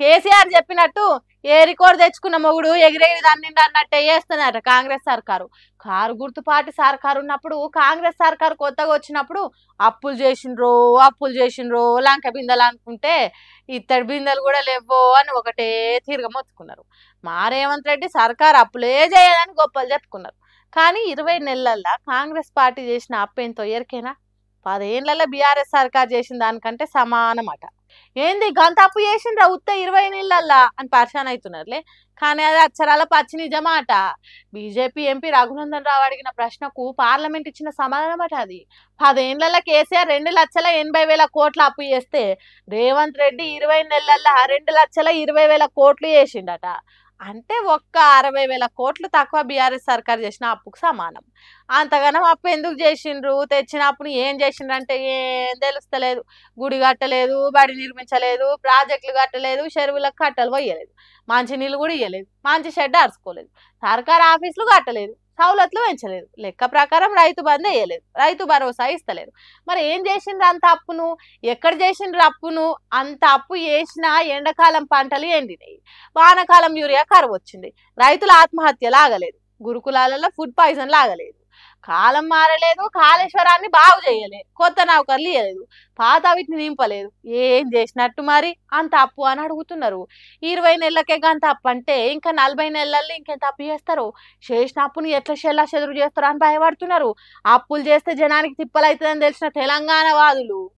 కేసీఆర్ చెప్పినట్టు ఏ రికార్డు తెచ్చుకున్న మొగుడు ఎగిరేది అన్నింటి అన్నట్టే చేస్తున్నారట కాంగ్రెస్ సర్కారు. కారు గుర్తుపాటి సర్కారు ఉన్నప్పుడు, కాంగ్రెస్ సర్కారు కొత్తగా వచ్చినప్పుడు అప్పులు చేసిండ్రో లంక బిందెలు అనుకుంటే ఇత్తడి బిందెలు కూడా లేవో అని ఒకటే తీరుగా మొత్తుకున్నారు. మా రేవంత్ రెడ్డి సర్కారు అప్పులే చేయదని గొప్పలు చెప్పుకున్నారు. కానీ 20 నెలల్లో కాంగ్రెస్ పార్టీ చేసిన అప్పేంతో ఎరికేనా? 10 ఏళ్లలో బీఆర్ఎస్ సర్కార్ చేసిన దానికంటే సమానమట. ఏంది గంత అప్పు చేసిండ్రా ఉత్త 20 నెలల్లో అని పరిశాన్ అవుతున్నారులే. కానీ అది అక్షరాల పచ్చి నిజమాట. బీజేపీ ఎంపీ రఘునందన్ రావు అడిగిన ప్రశ్నకు పార్లమెంట్ ఇచ్చిన సమాధానం అట అది. 10 ఏళ్లలో కేసీఆర్ 2,80,000 కోట్ల అప్పు చేస్తే రేవంత్ రెడ్డి 20 నెలల్లో 2,20,000 కోట్లు చేసిండట. అంటే ఒక్క 60,000 కోట్లు తక్కువ బీఆర్ఎస్ సర్కార్ చేసిన అప్పుకు సమానం. అంతగానం అప్పు ఎందుకు చేసిండ్రు? తెచ్చిన అప్పును ఏం చేసిండ్రు అంటే ఏం తెలుస్తలేదు. గుడి కట్టలేదు, బడి నిర్మించలేదు, ప్రాజెక్టులు కట్టలేదు, చెరువులకు కట్టలు పోయలేదు, మంచి నీళ్ళు కూడా ఇయ్యలేదు, మంచి షెడ్ అరుచుకోలేదు, సర్కారు ఆఫీసులు కట్టలేదు, సౌలతులు పెంచలేదు, లెక్క ప్రకారం రైతు బంధు వేయలేదు, రైతు భరోసా ఇస్తలేదు. మరి ఏం చేసిండ్రు అంత అప్పును? ఎక్కడ చేసిండ్రు అప్పును? అంత అప్పు చేసినా ఎండాకాలం పంటలు ఎండినాయి, వానాకాలం యూరియా కరువు వచ్చింది, రైతుల ఆత్మహత్యలు ఆగలేదు, గురుకులాలలో ఫుడ్ పాయిజన్లు ఆగలేదు, కాలం మారలేదు, కాళేశ్వరాన్ని బాగు చేయలేదు, కొత్త నౌకర్లు ఇవ్వలేదు, పాత వీటిని నింపలేదు. ఏం చేసినట్టు మరి అంత అప్పు అని అడుగుతున్నారు. 20 నెలలకే గంత అప్పు అంటే ఇంకా 40 నెలల్లో ఇంకెంత అప్పు చేస్తారు? చేసిన అప్పుని ఎట్లా చెల్లా చెదురు చేస్తారు అని భయపడుతున్నారు. అప్పులు చేస్తే జనానికి తిప్పలవుతుందని తెలిసిన తెలంగాణ వాదులు